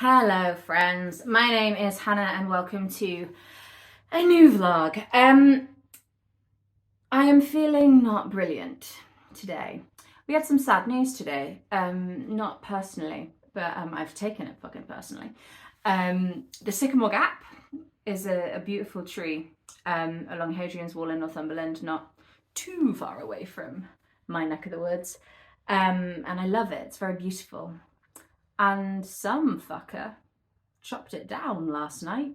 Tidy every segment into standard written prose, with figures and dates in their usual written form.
Hello friends, my name is Hannah and welcome to a new vlog. I am feeling not brilliant today. We had some sad news today, not personally, but I've taken it fucking personally. The Sycamore Gap is a beautiful tree along Hadrian's Wall in Northumberland, not too far away from my neck of the woods, and I love it, it's very beautiful. And some fucker chopped it down last night.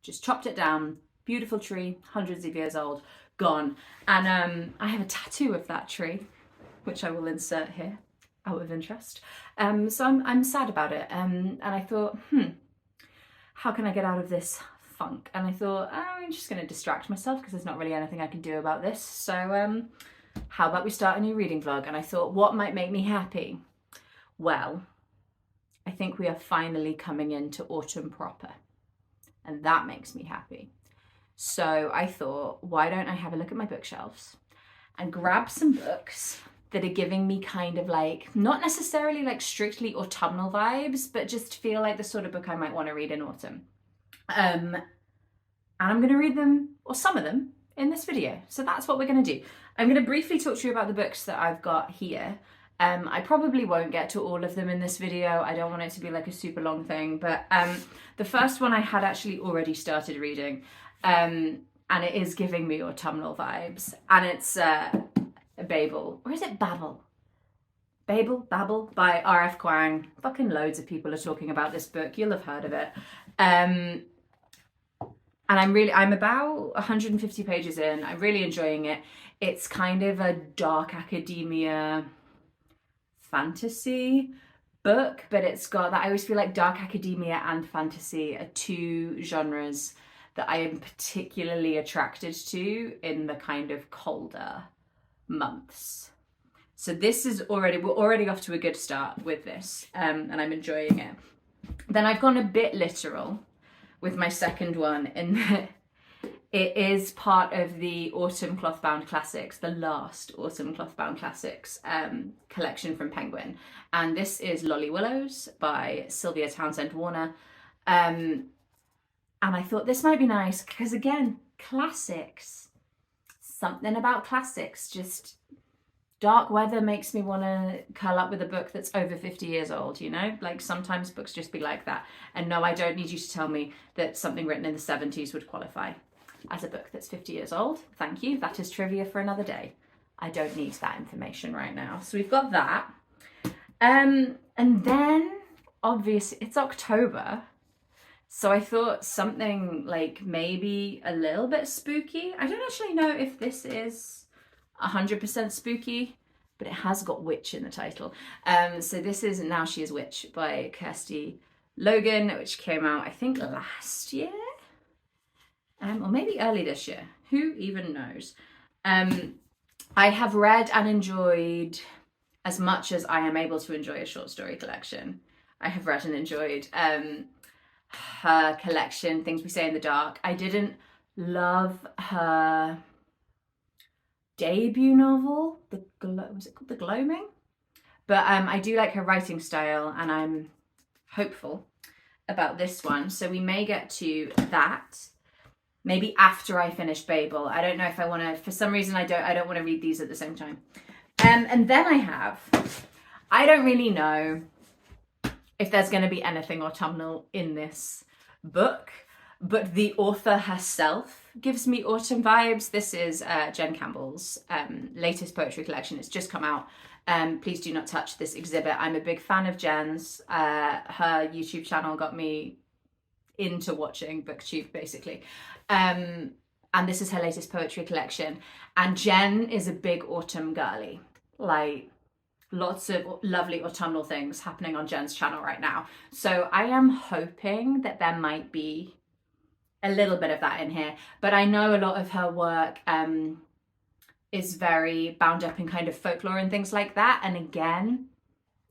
Just chopped it down. Beautiful tree, hundreds of years old, gone. And I have a tattoo of that tree, which I will insert here out of interest. So I'm sad about it. And I thought, how can I get out of this funk? And I thought, I'm just going to distract myself because there's not really anything I can do about this. So how about we start a new reading vlog? And I thought, what might make me happy? Well, I think we are finally coming into autumn proper, and that makes me happy. So I thought, why don't I have a look at my bookshelves and grab some books that are giving me kind of like, not necessarily like strictly autumnal vibes, but just feel like the sort of book I might want to read in autumn. And I'm going to read them, or some of them, in this video. So that's what we're going to do. I'm going to briefly talk to you about the books that I've got here. I probably won't get to all of them in this video. I don't want it to be like a super long thing, but the first one I had actually already started reading, and it is giving me autumnal vibes, and it's Babel, or is it Babel? Babel by R F Kuang. Fucking loads of people are talking about this book. You'll have heard of it. And I'm about 150 pages in. I'm really enjoying it. It's kind of a dark academia fantasy book, but it's got that, I always feel like dark academia and fantasy are two genres that I am particularly attracted to in the kind of colder months. So this is we're already off to a good start with this, and I'm enjoying it. Then I've gone a bit literal with my second one in that it is part of the Autumn Clothbound Classics, the last Autumn Clothbound Classics collection from Penguin. And this is Willowes by Sylvia Townsend Warner. And I thought this might be nice because, again, classics. Something about classics. Just dark weather makes me want to curl up with a book that's over 50 years old, you know? Like sometimes books just be like that. And no, I don't need you to tell me that something written in the 70s would qualify as a book that's 50 years old. Thank you. That is trivia for another day. I don't need that information right now. So we've got that. And then obviously it's October. So I thought something like maybe a little bit spooky. I don't actually know if this is 100% spooky, but it has got witch in the title. So this is Now She Is Witch by Kristy, Logan, which came out I think last year. Or maybe early this year, who even knows. I have read and enjoyed as much as I am able to enjoy a short story collection. I have read and enjoyed her collection, Things We Say in the Dark. I didn't love her debut novel, was it called The Gloaming? But I do like her writing style, and I'm hopeful about this one. So we may get to that. Maybe after I finish Babel. I don't know if I want to, for some reason I don't want to read these at the same time. And then I don't really know if there's going to be anything autumnal in this book, but the author herself gives me autumn vibes. This is Jen Campbell's latest poetry collection. It's just come out. Please do not touch this exhibit. I'm a big fan of Jen's. Her YouTube channel got me into watching booktube basically, and this is her latest poetry collection, and Jen is a big autumn girly, like lots of lovely autumnal things happening on Jen's channel right now. So I am hoping that there might be a little bit of that in here, but I know a lot of her work is very bound up in kind of folklore and things like that, and again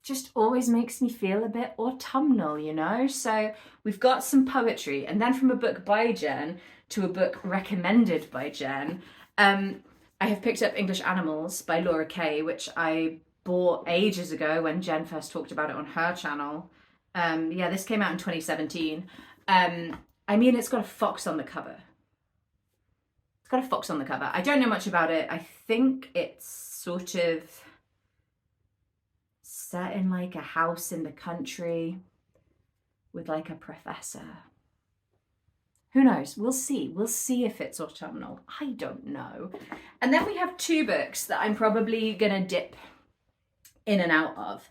just always makes me feel a bit autumnal, you know? So we've got some poetry, and then from a book by Jen to a book recommended by Jen, I have picked up English Animals by Kaye, which I bought ages ago when Jen first talked about it on her channel. Yeah, this came out in 2017. I mean, it's got a fox on the cover. It's got a fox on the cover. I don't know much about it. I think it's sort of set in like a house in the country with like a professor. Who knows? We'll see. We'll see if it's autumnal. I don't know. And then we have two books that I'm probably gonna dip in and out of.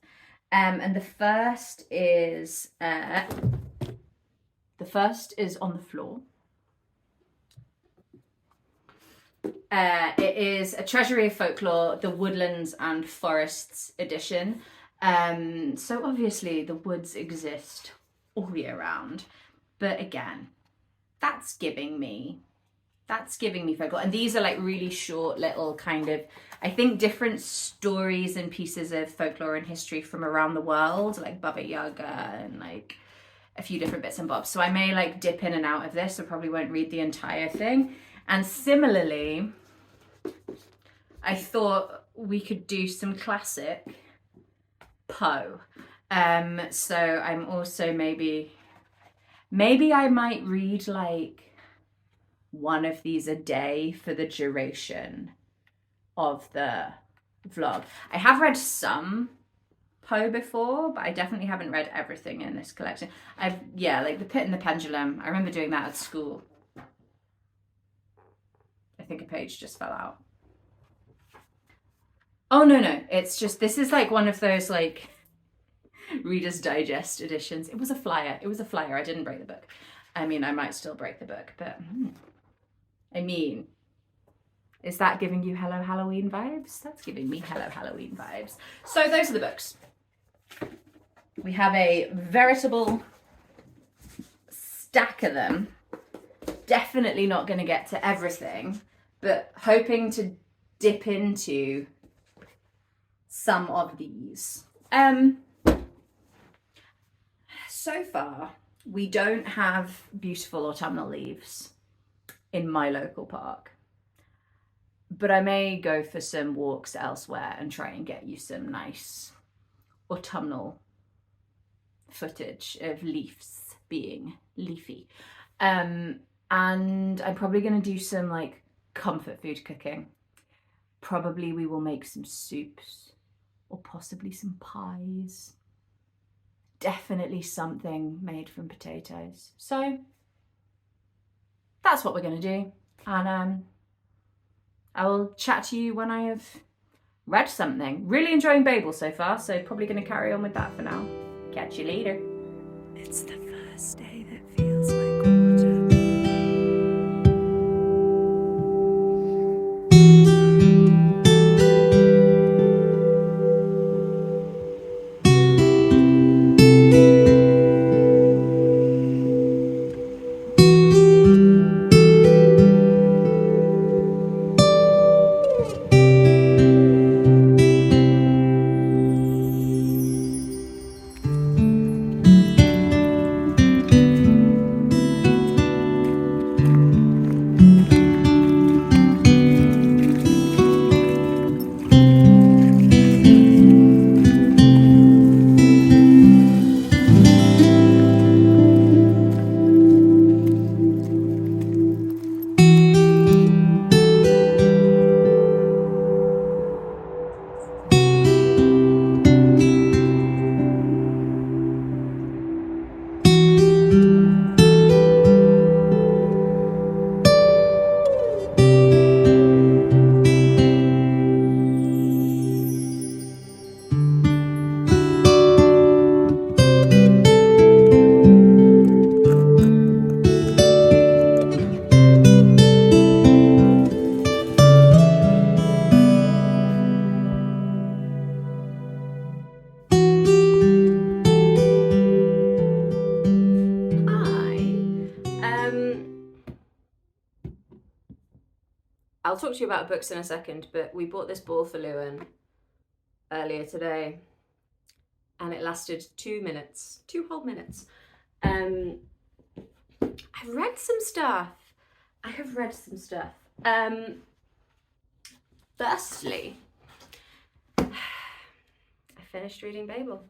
And the first is on the floor. It is A Treasury of Folklore, the Woodlands and Forests edition. So obviously the woods exist all year round, but again, that's giving me folklore. And these are like really short little kind of, I think, different stories and pieces of folklore and history from around the world, like Baba Yaga and like a few different bits and bobs. So I may like dip in and out of this. I probably won't read the entire thing. And similarly, I thought we could do some classic Poe. So I'm also maybe I might read like one of these a day for the duration of the vlog. I have read some Poe before, but I definitely haven't read everything in this collection. Like The Pit and the Pendulum. I remember doing that at school. I think a page just fell out. Oh, no. It's just, this is like one of those like Reader's Digest editions. It was a flyer. I didn't break the book. I mean, I might still break the book, but I mean, is that giving you Hello Halloween vibes? That's giving me Hello Halloween vibes. So those are the books. We have a veritable stack of them. Definitely not going to get to everything, but hoping to dip into some of these. So far, we don't have beautiful autumnal leaves in my local park, but I may go for some walks elsewhere and try and get you some nice autumnal footage of leaves being leafy. And I'm probably going to do some like comfort food cooking. Probably we will make some soups or possibly some pies. Definitely something made from potatoes. So that's what we're going to do. And I will chat to you when I have read something. Really enjoying Babel so far, so probably going to carry on with that for now. Catch you later. It's the first day that feels like autumn. I'll talk to you about books in a second, but we bought this ball for Logan earlier today and it lasted 2 minutes, 2 whole minutes. I've read some stuff. Firstly, I finished reading Babel.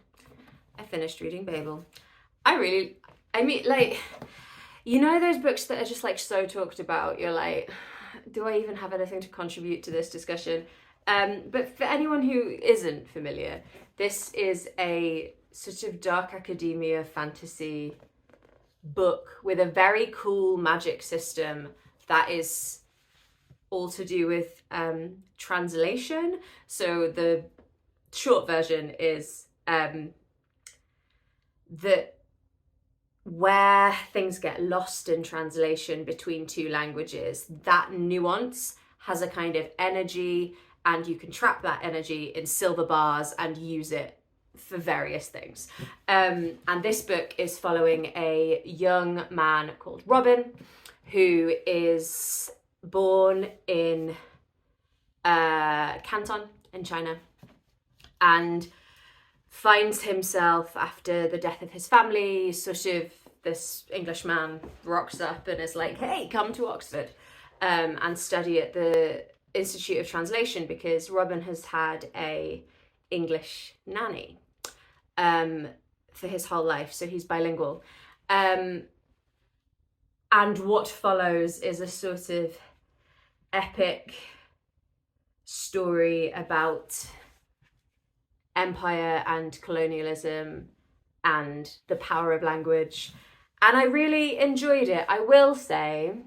I mean, like, you know those books that are just like so talked about, you're like, do I even have anything to contribute to this discussion? But for anyone who isn't familiar, this is a sort of dark academia fantasy book with a very cool magic system that is all to do with translation. So the short version is that where things get lost in translation between two languages, that nuance has a kind of energy, and you can trap that energy in silver bars and use it for various things. And this book is following a young man called Robin, who is born in Canton in China, and finds himself, after the death of his family, sort of, this Englishman rocks up and is like, hey, come to Oxford and study at the Institute of Translation, because Robin has had a English nanny for his whole life, so he's bilingual. And what follows is a sort of epic story about empire and colonialism and the power of language, and I really enjoyed it. I will say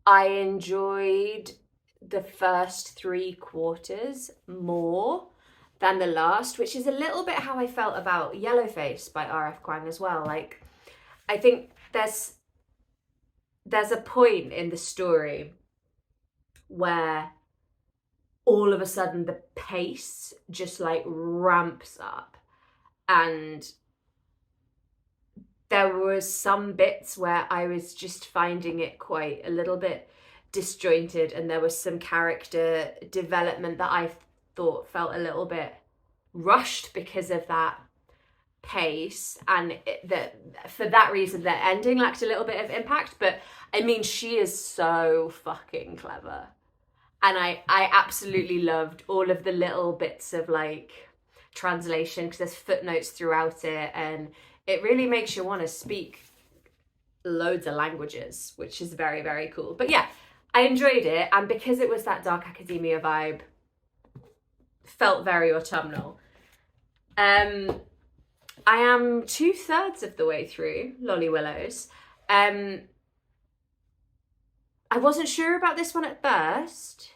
I enjoyed the first 3/4 more than the last, which is a little bit how I felt about Yellowface by R F Kuang as well. Like, I think there's a point in the story where all of a sudden the pace just like ramps up, and there was some bits where I was just finding it quite a little bit disjointed, and there was some character development that I thought felt a little bit rushed because of that pace, and for that reason the ending lacked a little bit of impact. But I mean, she is so fucking clever, and I absolutely loved all of the little bits of like translation, because there's footnotes throughout it, and it really makes you want to speak loads of languages, which is very, very cool. But yeah, I enjoyed it, and because it was that dark academia vibe, felt very autumnal. I am 2/3 of the way through Willowes. I wasn't sure about this one at first.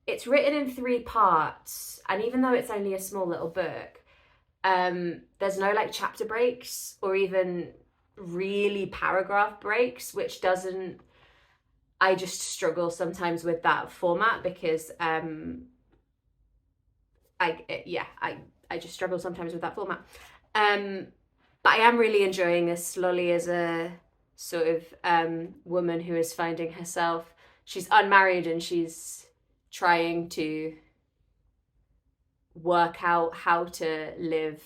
It's written in 3 parts, and even though it's only a small little book, there's no like chapter breaks or even really paragraph breaks, which doesn't, I just struggle sometimes with that format, because I just struggle sometimes with that format. But I am really enjoying this. Lolly is a sort of woman who is finding herself, she's unmarried and she's trying to work out how to live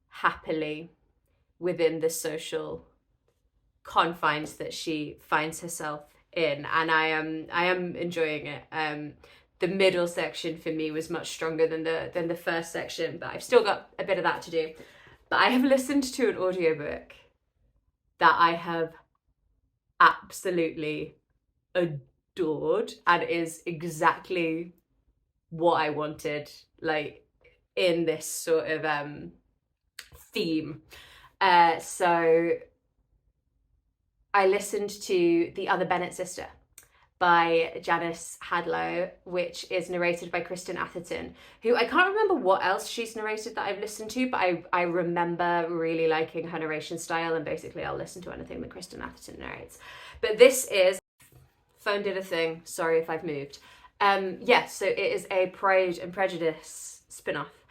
happily within the social confines that she finds herself in, and I am enjoying it. The middle section for me was much stronger than the first section, but I've still got a bit of that to do. But I have listened to an audiobook that I have absolutely adored, and is exactly what I wanted, like, in this sort of theme. So I listened to The Other Bennett Sister by Janice Hadlow, which is narrated by Kristin Atherton, who I can't remember what else she's narrated that I've listened to, but I remember really liking her narration style, and basically I'll listen to anything that Kristin Atherton narrates. But this is, phone did a thing, sorry if I've moved. So it is a Pride and Prejudice spin-off.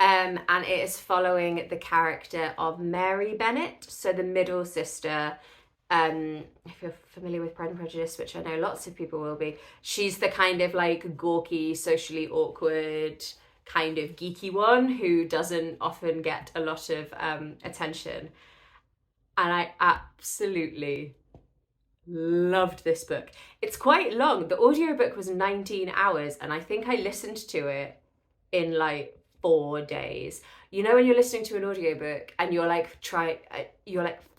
And it is following the character of Mary Bennett, so the middle sister. If you're familiar with Pride and Prejudice, which I know lots of people will be, she's the kind of like gawky, socially awkward, kind of geeky one who doesn't often get a lot of attention. And I absolutely loved this book. It's quite long. The audiobook was 19 hours, and I think I listened to it in like 4 days. You know when you're listening to an audiobook and you're like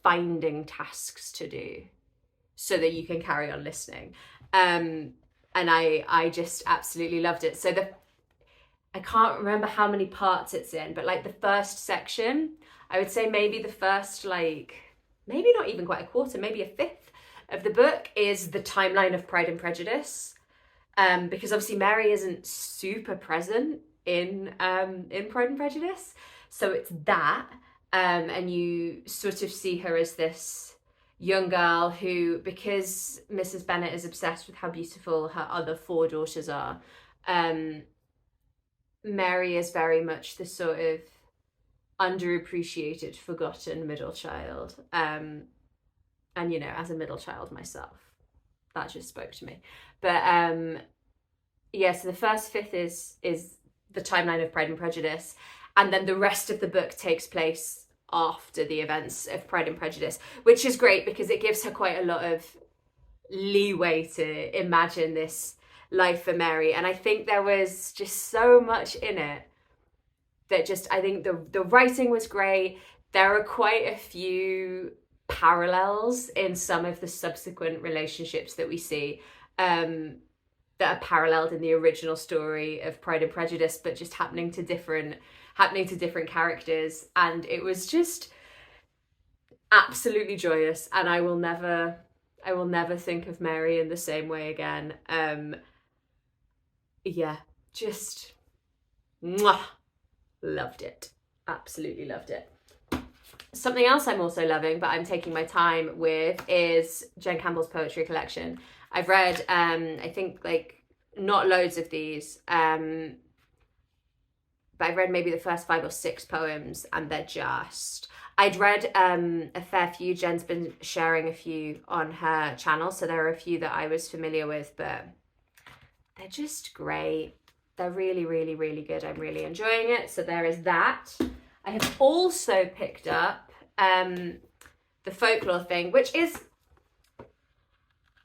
finding tasks to do so that you can carry on listening. And I just absolutely loved it. So I can't remember how many parts it's in, but like the first section, I would say maybe the first, like, maybe not even quite a quarter, maybe a fifth of the book is the timeline of Pride and Prejudice. Because obviously Mary isn't super present in Pride and Prejudice. So it's that, and you sort of see her as this young girl who, because Mrs. Bennett is obsessed with how beautiful her other 4 daughters are, Mary is very much the sort of underappreciated, forgotten middle child. And, you know, as a middle child myself, that just spoke to me. But yeah, so the first fifth is the timeline of Pride and Prejudice, and then the rest of the book takes place after the events of Pride and Prejudice, which is great because it gives her quite a lot of leeway to imagine this life for Mary. And I think there was just so much in it that just, I think the writing was great. There are quite a few parallels in some of the subsequent relationships that we see that are paralleled in the original story of Pride and Prejudice, but just happening to different characters. And it was just absolutely joyous, and I will never think of Mary in the same way again. Yeah, just mwah, loved it. Absolutely loved it. Something else I'm also loving, but I'm taking my time with, is Jen Campbell's poetry collection. I've read, I think, like, not loads of these, but I've read maybe the first 5 or 6 poems, and they're just... I'd read a fair few. Jen's been sharing a few on her channel, so there are a few that I was familiar with, but they're just great. They're really, really, really good. I'm really enjoying it. So there is that. I have also picked up the folklore thing, which is...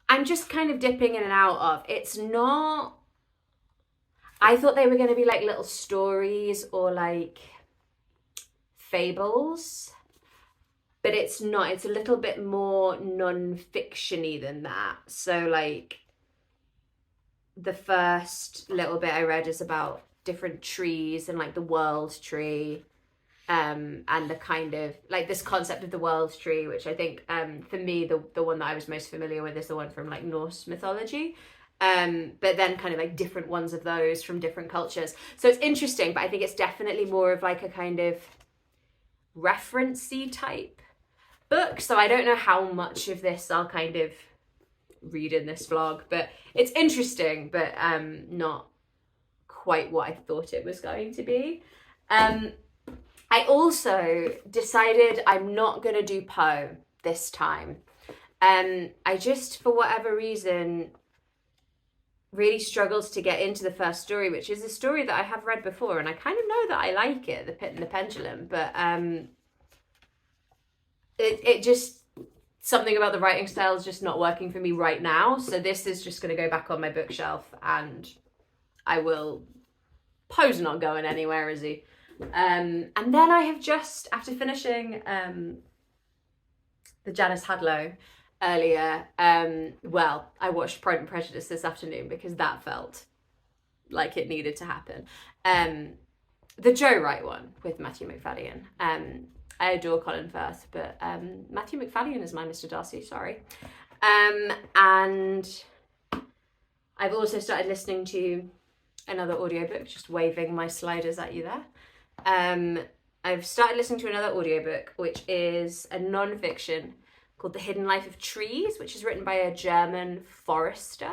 I'm just kind of dipping in and out of. It's not... I thought they were going to be like little stories or like fables, but it's not. It's a little bit more non-fiction-y than that. So like the first little bit I read is about different trees and like the world tree, and the kind of like this concept of the world tree, which I think for me the one that I was most familiar with is the one from like Norse mythology. But then kind of like different ones of those from different cultures. So it's interesting, but I think it's definitely more of like a kind of reference-y type book. So I don't know how much of this I'll kind of read in this vlog, but it's interesting, but not quite what I thought it was going to be. I also decided I'm not going to do Poe this time. I just, for whatever reason, really struggled to get into the first story, which is a story that I have read before, and I kind of know that I like it, The Pit and the Pendulum, but it just, something about the writing style is just not working for me right now, so this is just going to go back on my bookshelf, and I will... Poe's not going anywhere, is he? And then I have just, after finishing the Janice Hadlow earlier, well, I watched Pride and Prejudice this afternoon because that felt like it needed to happen. The Joe Wright one with Matthew Macfadyen. I adore Colin Firth, but Matthew Macfadyen is my Mr. Darcy, sorry. And I've also started listening to another audiobook, just waving my sliders at you there. I've started listening to another audiobook, which is a non-fiction called The Hidden Life of Trees, which is written by a German forester,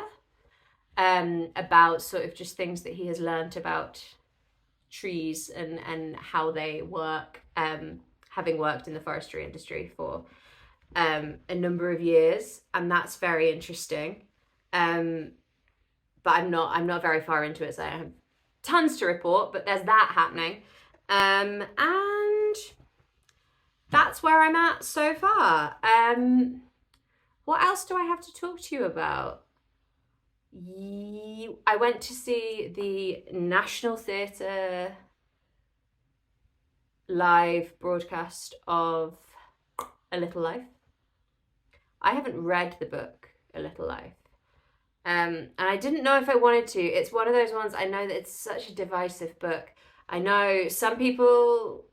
about sort of just things that he has learnt about trees and how they work, having worked in the forestry industry for a number of years, and that's very interesting. But I'm not very far into it, so I have tons to report, but there's that happening. And that's where I'm at so far. What else do I have to talk to you about? I went to see the National Theatre live broadcast of A Little Life. I haven't read the book A Little Life. And I didn't know if I wanted to. It's one of those ones, I know that it's such a divisive book. I know some people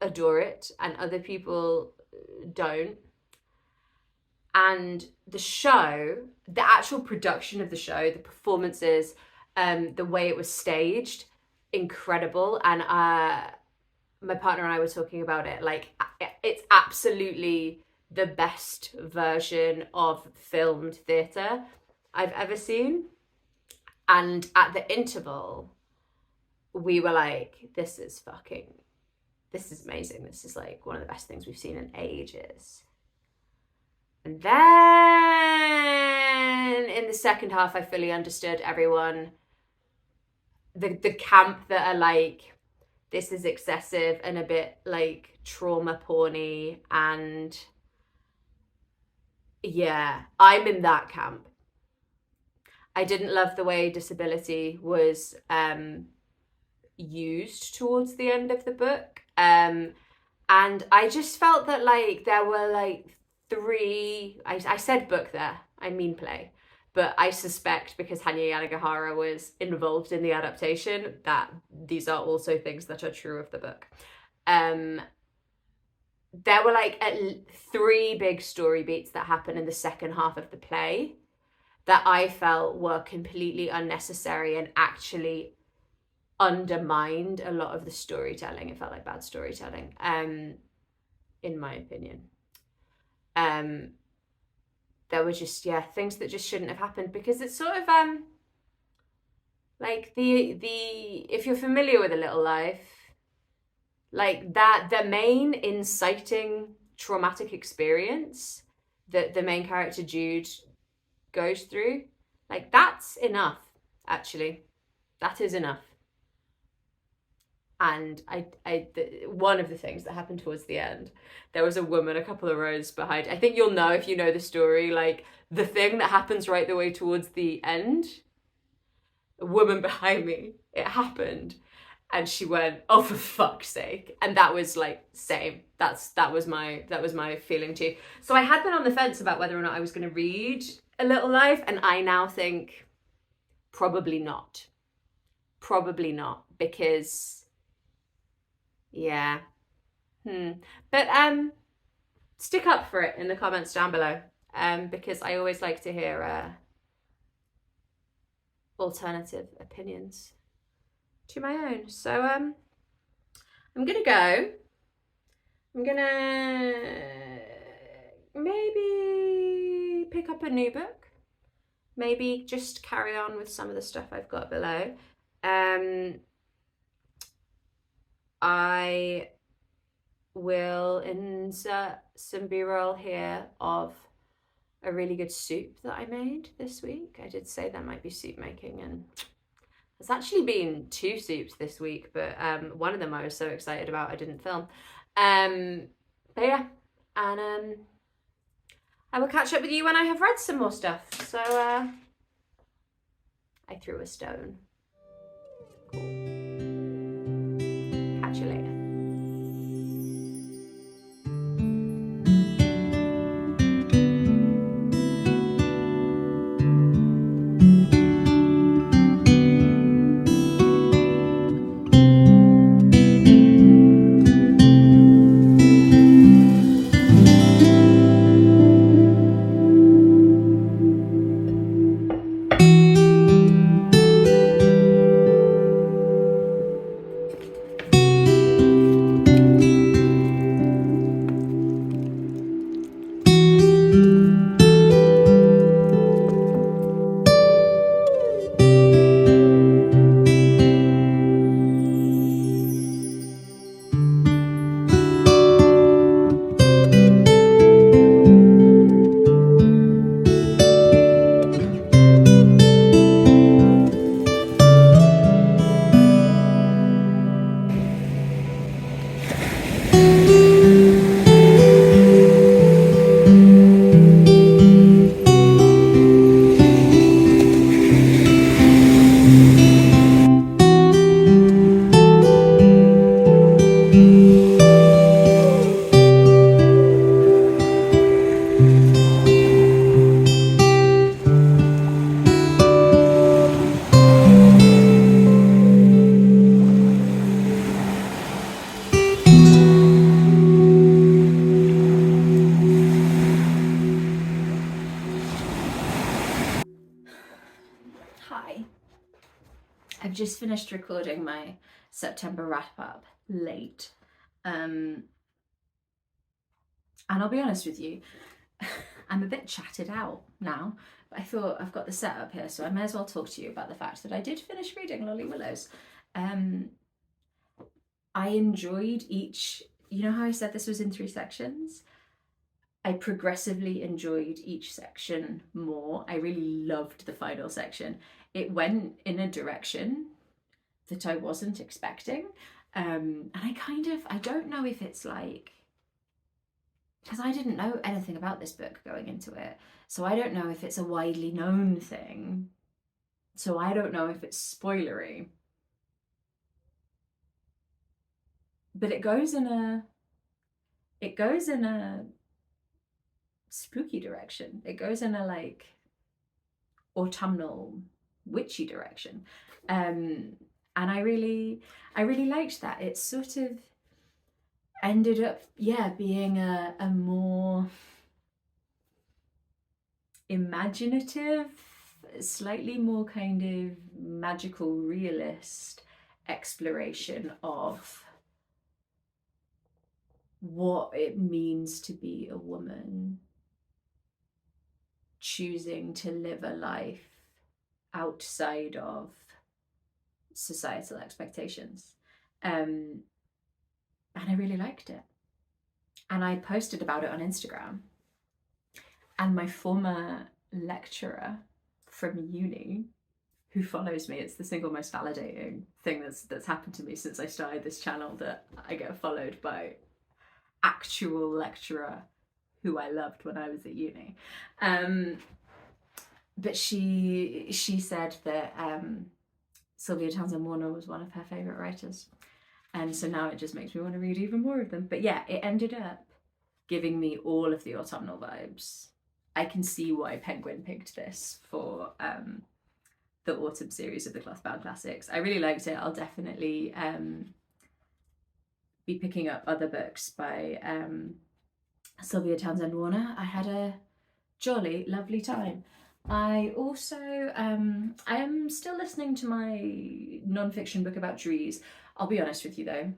adore it and other people don't. And the show, the actual production of the show, the performances, the way it was staged, incredible. And my partner and I were talking about it. Like, it's absolutely the best version of filmed theatre I've ever seen. And at the interval, we were like, this is amazing. This is like one of the best things we've seen in ages. And then in the second half, I fully understood everyone. The camp that are like, this is excessive and a bit like trauma porny, and yeah, I'm in that camp. I didn't love the way disability was used towards the end of the book, and I just felt that like there were like three, I said book there, I mean play, but I suspect because Hanya Yanagihara was involved in the adaptation that these are also things that are true of the book. There were like three big story beats that happen in the second half of the play that I felt were completely unnecessary and actually undermined a lot of the storytelling. It felt like bad storytelling, in my opinion. There were just, things that just shouldn't have happened, because it's sort of like the if you're familiar with A Little Life, like that, the main inciting traumatic experience that the main character Jude goes through, like that's enough, actually. That is enough. And one of the things that happened towards the end, there was a woman a couple of rows behind. I think you'll know if you know the story, like the thing that happens right the way towards the end, a woman behind me, it happened. And she went, oh, for fuck's sake. And that was like, same. That was my feeling too. So I had been on the fence about whether or not I was going to read A Little Life. And I now think probably not. Probably not, because yeah. But stick up for it in the comments down below, because I always like to hear alternative opinions to my own. So I'm gonna go. I'm gonna maybe pick up a new book, maybe just carry on with some of the stuff I've got below. I will insert some B-roll here of a really good soup that I made this week. I did say there might be soup making, and there's actually been 2 soups this week, but one of them I was so excited about I didn't film. But yeah, and I will catch up with you when I have read some more stuff. So I threw a stone. Cool. Catch you later. I've just finished recording my September wrap-up late. And I'll be honest with you, I'm a bit chatted out now. But I thought I've got the setup here, so I may as well talk to you about the fact that I did finish reading Lolly Willowes. I enjoyed each, you know how I said this was in 3 sections? I progressively enjoyed each section more. I really loved the final section. It went in a direction that I wasn't expecting. And I don't know if it's like, because I didn't know anything about this book going into it. So I don't know if it's a widely known thing. So I don't know if it's spoilery. But it goes in a spooky direction. It goes in a like autumnal witchy direction. And I really liked that. It sort of ended up, being a more imaginative, slightly more kind of magical realist exploration of what it means to be a woman choosing to live a life outside of societal expectations. And I really liked it. And I posted about it on Instagram. And my former lecturer from uni, who follows me, it's the single most validating thing that's happened to me since I started this channel, that I get followed by actual lecturer who I loved when I was at uni. But she said that Sylvia Townsend was one of her favourite writers. And so now it just makes me want to read even more of them. But yeah, it ended up giving me all of the autumnal vibes. I can see why Penguin picked this for the autumn series of the Clothbound Classics. I really liked it. I'll definitely be picking up other books by Sylvia Townsend Warner. I had a jolly, lovely time. I also, I am still listening to my non-fiction book about trees. I'll be honest with you though.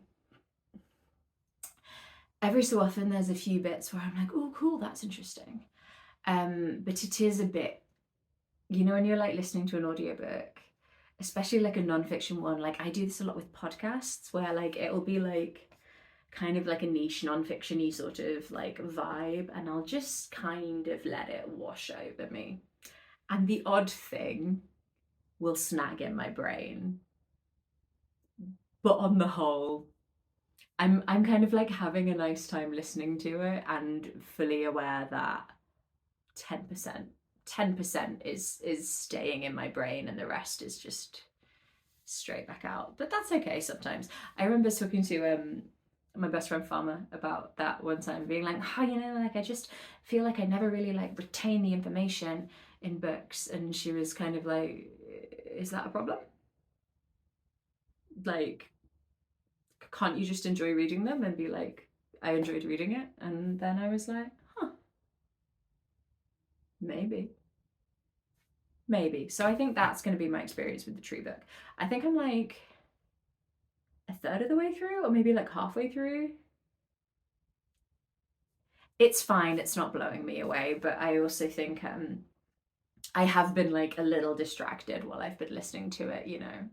Every so often there's a few bits where I'm like, oh cool, that's interesting. But it is a bit, you know, when you're like listening to an audiobook, especially like a non-fiction one, like I do this a lot with podcasts where like it'll be like kind of like a niche non-fiction-y sort of like vibe, and I'll just kind of let it wash over me. And the odd thing will snag in my brain. But on the whole, I'm kind of like having a nice time listening to it and fully aware that 10% is staying in my brain and the rest is just straight back out. But that's okay sometimes. I remember talking to my best friend Farmer about that one time, being like, you know, like I just feel like I never really like retain the information in books. And she was kind of like, is that a problem? Like, can't you just enjoy reading them and be like, I enjoyed reading it? And then I was like, maybe. So I think that's going to be my experience with the tree book. I think I'm like a third of the way through, or maybe like halfway through. It's fine, it's not blowing me away, but I also think I have been like a little distracted while I've been listening to it, you know.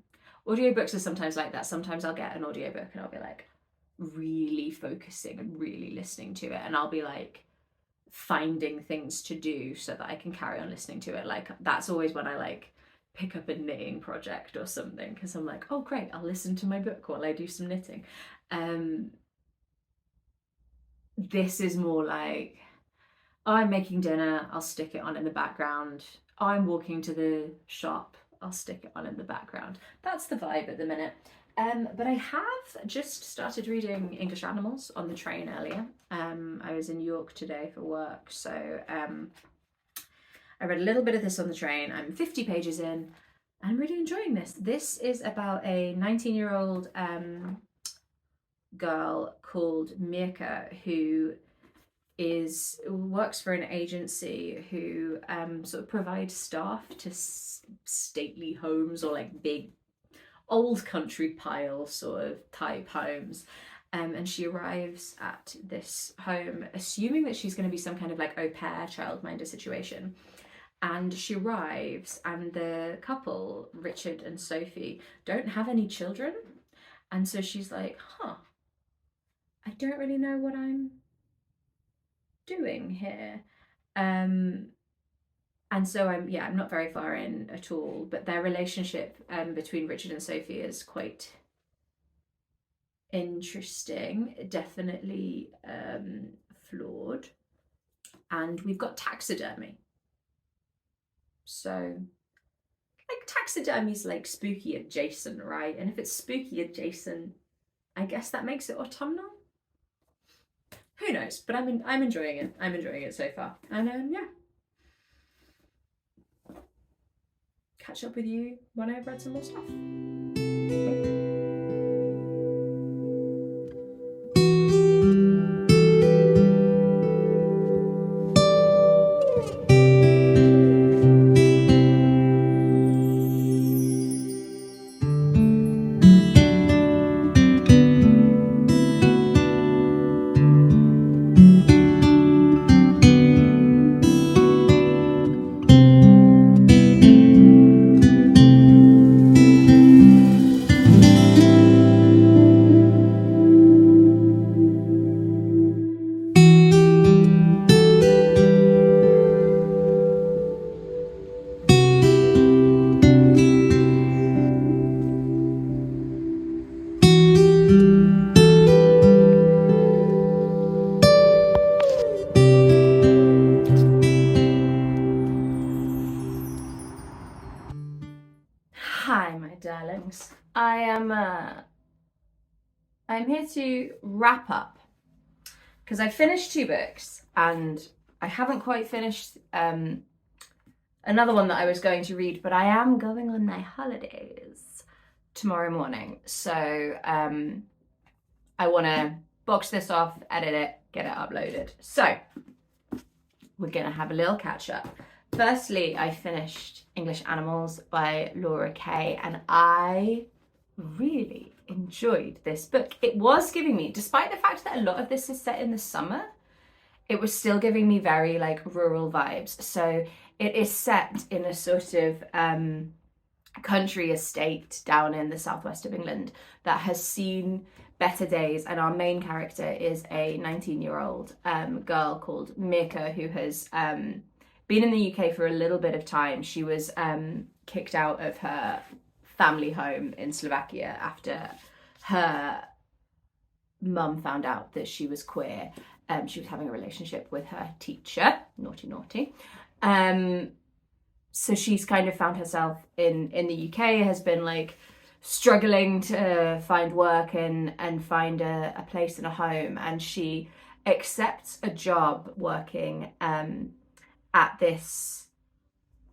Audiobooks are sometimes like that. Sometimes I'll get an audiobook and I'll be like really focusing and really listening to it, and I'll be like finding things to do so that I can carry on listening to it. Like that's always when I like pick up a knitting project or something, because I'm like, oh great, I'll listen to my book while I do some knitting. This is more like, oh, I'm making dinner, I'll stick it on in the background. Oh, I'm walking to the shop, I'll stick it on in the background. That's the vibe at the minute. But I have just started reading English Animals on the train earlier. I was in York today for work, so I read a little bit of this on the train. I'm 50 pages in. I'm really enjoying this. This is about a 19-year-old girl called Mirka who works for an agency who sort of provides staff to stately homes or like big old country pile sort of type homes. And she arrives at this home assuming that she's going to be some kind of like au pair childminder situation. And she arrives and the couple, Richard and Sophie, don't have any children. And so she's like, I don't really know what I'm doing here. And so I'm not very far in at all, but their relationship between Richard and Sophie is quite interesting, definitely flawed. And we've got taxidermy. So like taxidermy's like spooky adjacent, right? And if it's spooky adjacent, I guess that makes it autumnal. Who knows? But I'm enjoying it. I'm enjoying it so far. And yeah. Catch up with you when I've read some more stuff. Hi, my darlings. I'm here to wrap up because I finished 2 books and I haven't quite finished another one that I was going to read, but I am going on my holidays tomorrow morning. So I want to box this off, edit it, get it uploaded. So we're going to have a little catch up. Firstly, I finished English Animals by Kaye, and I really enjoyed this book. It was giving me, despite the fact that a lot of this is set in the summer, it was still giving me very like rural vibes. So it is set in a sort of country estate down in the southwest of England that has seen better days, and our main character is a 19-year-old girl called Mirka who has been in the UK for a little bit of time. She was kicked out of her family home in Slovakia after her mum found out that she was queer. She was having a relationship with her teacher, naughty. So she's kind of found herself in the UK, has been like struggling to find work and find a place and a home, and she accepts a job working at this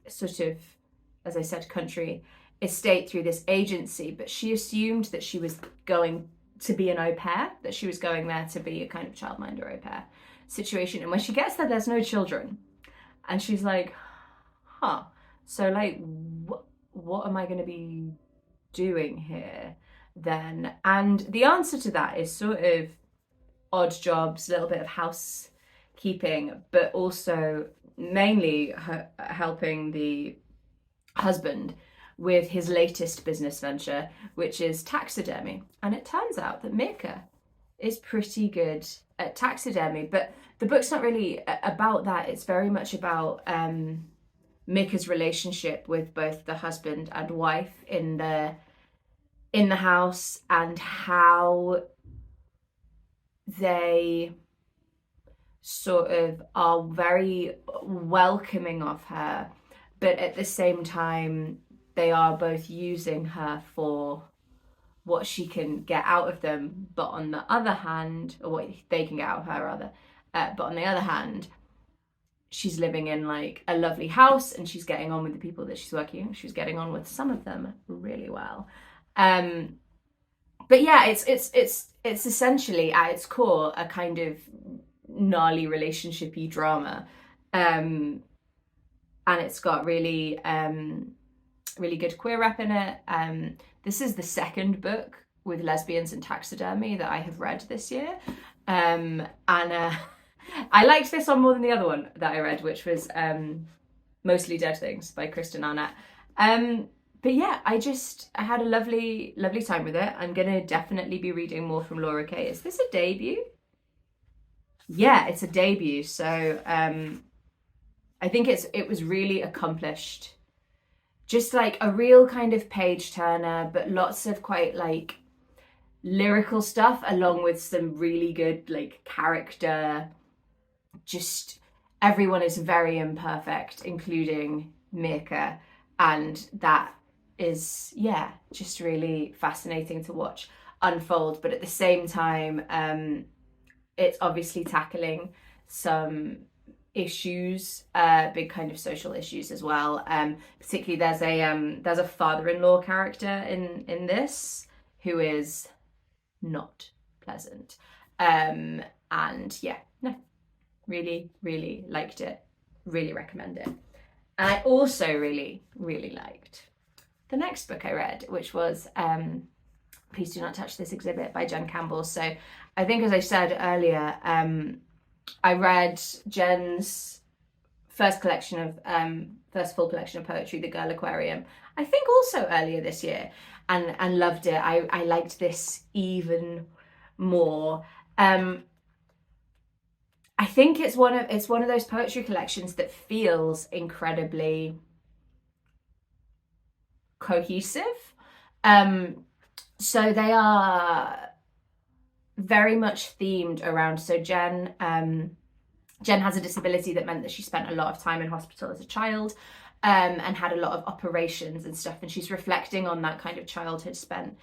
sort of, as I said, country estate through this agency, but she assumed that she was going to be an au pair, that she was going there to be a kind of childminder au pair situation. And when she gets there, there's no children. And she's like, so like, what am I going to be doing here then? And the answer to that is sort of odd jobs, a little bit of housekeeping, but also mainly helping the husband with his latest business venture, which is taxidermy. And it turns out that Mirka is pretty good at taxidermy, but the book's not really about that. It's very much about Mirka's relationship with both the husband and wife in the house, and how they sort of are very welcoming of her, but at the same time they are both using her for what she can get out of them, but on the other hand, or what they can get out of her rather, but on the other hand, she's living in like a lovely house and she's getting on with the people that she's working with. She's getting on with some of them really well. But yeah, it's essentially at its core a kind of gnarly relationshipy drama, and it's got really really good queer rep in it. This is the second book with lesbians and taxidermy that I have read this year. And I liked this one more than the other one that I read, which was Mostly Dead Things by Kristin. But yeah, I had a lovely time with it. I'm gonna definitely be reading more from Laura Kaye. Is this a debut? Yeah, it's a debut. So I think it was really accomplished. Just like a real kind of page turner, but lots of quite like lyrical stuff along with some really good like character. Just everyone is very imperfect, including Mirka, and that is, yeah, just really fascinating to watch unfold. But at the same time, it's obviously tackling some issues, big kind of social issues as well. Particularly there's a father-in-law character in this who is not pleasant. And yeah, no, really liked it. Really recommend it. And I also really liked the next book I read, which was Please Do Not Touch This Exhibit by Jen Campbell. So I think, as I said earlier, I read Jen's first full collection of poetry, The Girl Aquarium, I think also earlier this year, and loved it. I liked this even more. I think it's one of those poetry collections that feels incredibly cohesive. So they are very much themed around, so Jen has a disability that meant that she spent a lot of time in hospital as a child, and had a lot of operations and stuff, and she's reflecting on that kind of childhood spent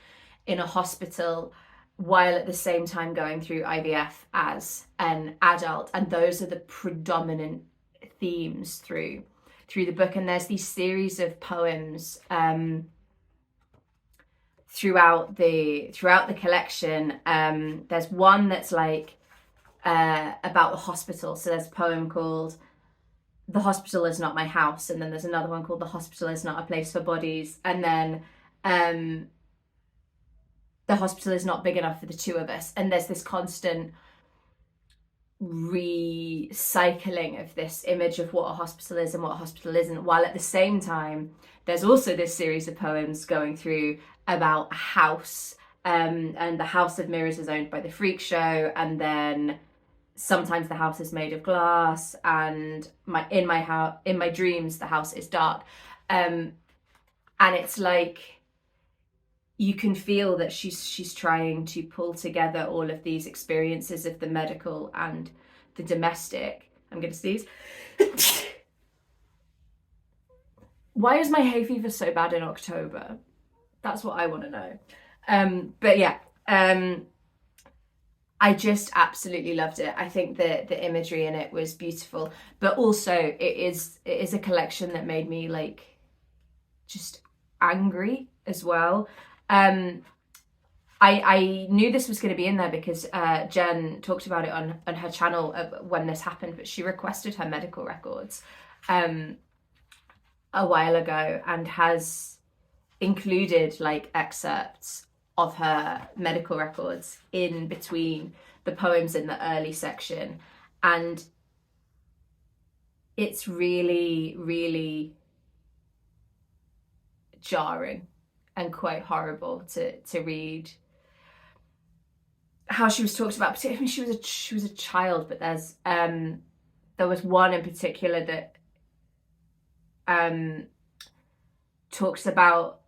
in a hospital while at the same time going through IVF as an adult. And those are the predominant themes through the book. And there's these series of poems throughout the collection. There's one that's like about the hospital. So there's a poem called The Hospital Is Not My House, and then there's another one called The Hospital Is Not a Place for Bodies, and then The Hospital Is Not Big Enough for the Two of Us. And there's this constant recycling of this image of what a hospital is and what a hospital isn't, while at the same time there's also this series of poems going through about a house, and the House of Mirrors is owned by the Freak Show, and then sometimes the house is made of glass, and in my dreams the house is dark, and it's like you can feel that she's trying to pull together all of these experiences of the medical and the domestic. I'm gonna sneeze. Why is my hay fever so bad in October? That's what I want to know. But yeah, I just absolutely loved it. I think the imagery in it was beautiful, but also it is a collection that made me like just angry as well. I knew this was going to be in there because Jen talked about it on her channel when this happened, but she requested her medical records a while ago and has included like excerpts of her medical records in between the poems in the early section, and it's really jarring and quite horrible to read how she was talked about. Particularly, she was a child, but there was one in particular that talks about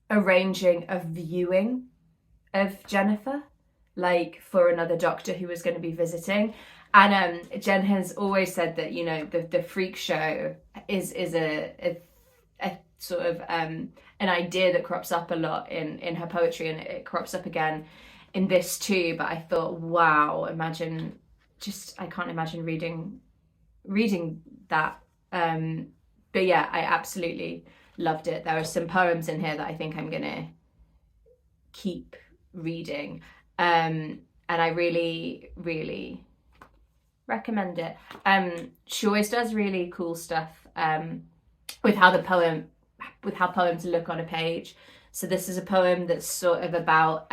arranging a viewing of Jennifer, like for another doctor who was going to be visiting. And Jen has always said that, you know, the Freak Show is a sort of an idea that crops up a lot in her poetry, and it crops up again in this too. But I thought, wow, I can't imagine reading that. But yeah, I absolutely loved it. There are some poems in here that I think I'm gonna keep reading, and I really recommend it. She always does really cool stuff with how poems look on a page. So this is a poem that's sort of about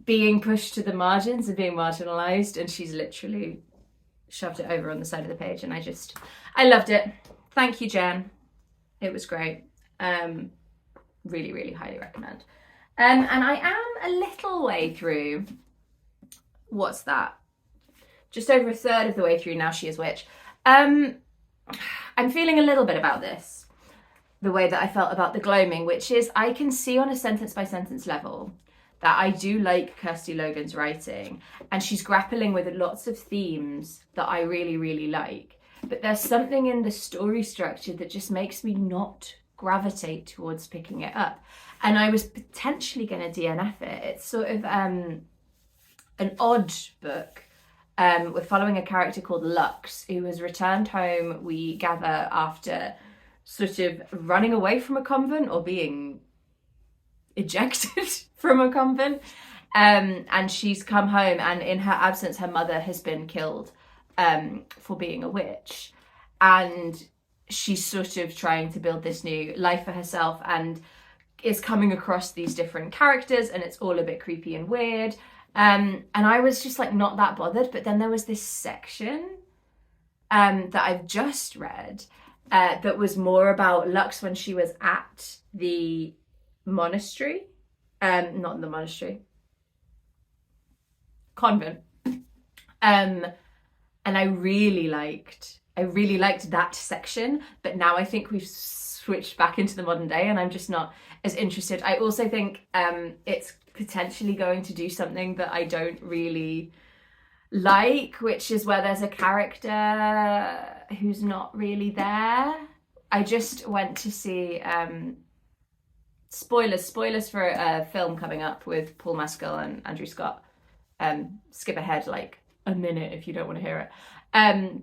being pushed to the margins and being marginalized, and she's literally shoved it over on the side of the page, and I loved it. Thank you, Jen. It was great. Really, really highly recommend. And I am a little way through, what's that? Just over a third of the way through Now She Is Witch. I'm feeling a little bit about this, the way that I felt about The Gloaming, which is I can see on a sentence by sentence level that I do like Kirsty Logan's writing, and she's grappling with lots of themes that I really, really like. But there's something in the story structure that just makes me not gravitate towards picking it up. And I was potentially going to DNF it. It's sort of an odd book. We're following a character called Lux, who has returned home, we gather, after sort of running away from a convent or being ejected from a convent. And she's come home, and in her absence, her mother has been killed for being a witch. And she's sort of trying to build this new life for herself and is coming across these different characters, and it's all a bit creepy and weird. And I was just like not that bothered, but then there was this section that I've just read that was more about Lux when she was at the monastery, not the monastery, convent. And I really liked that section, but now I think we've switched back into the modern day and I'm just not as interested. I also think it's potentially going to do something that I don't really like, which is where there's a character who's not really there. I just went to see spoilers for a film coming up with Paul Mescal and Andrew Scott. Skip ahead like a minute if you don't want to hear it.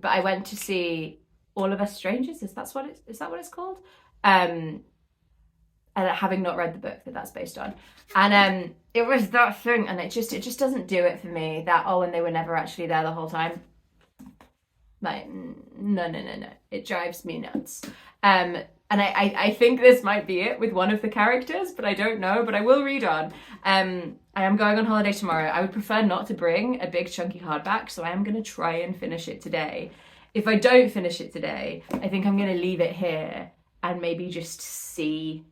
But I went to see All of Us Strangers. Is that what it's called? And having not read the book that's based on, and it was that thing, and it just doesn't do it for me. That and they were never actually there the whole time. Like no, it drives me nuts. And I think this might be it with one of the characters, but I don't know. But I will read on. I am going on holiday tomorrow. I would prefer not to bring a big chunky hardback, so I am going to try and finish it today. If I don't finish it today, I think I'm going to leave it here and maybe just see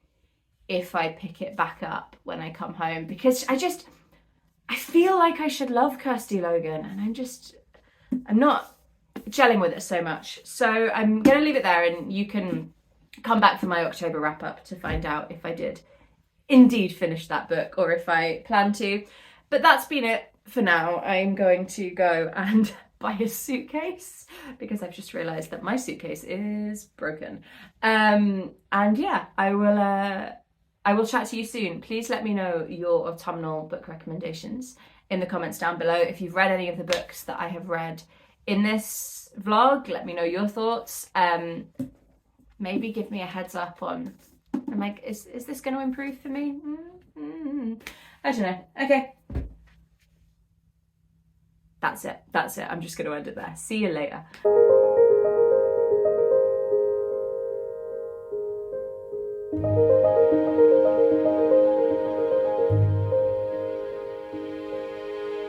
if I pick it back up when I come home, because I feel like I should love Kirsty Logan, and I'm not gelling with it so much. So I'm going to leave it there, and you can come back for my October wrap up to find out if I did indeed finish that book or if I plan to. But that's been it for now. I'm going to go and buy a suitcase because I've just realised that my suitcase is broken. And yeah, I will chat to you soon. Please let me know your autumnal book recommendations in the comments down below. If you've read any of the books that I have read in this vlog, let me know your thoughts. Maybe give me a heads up on, I'm like, is this going to improve for me? I don't know. Okay. That's it. I'm just going to end it there. See you later.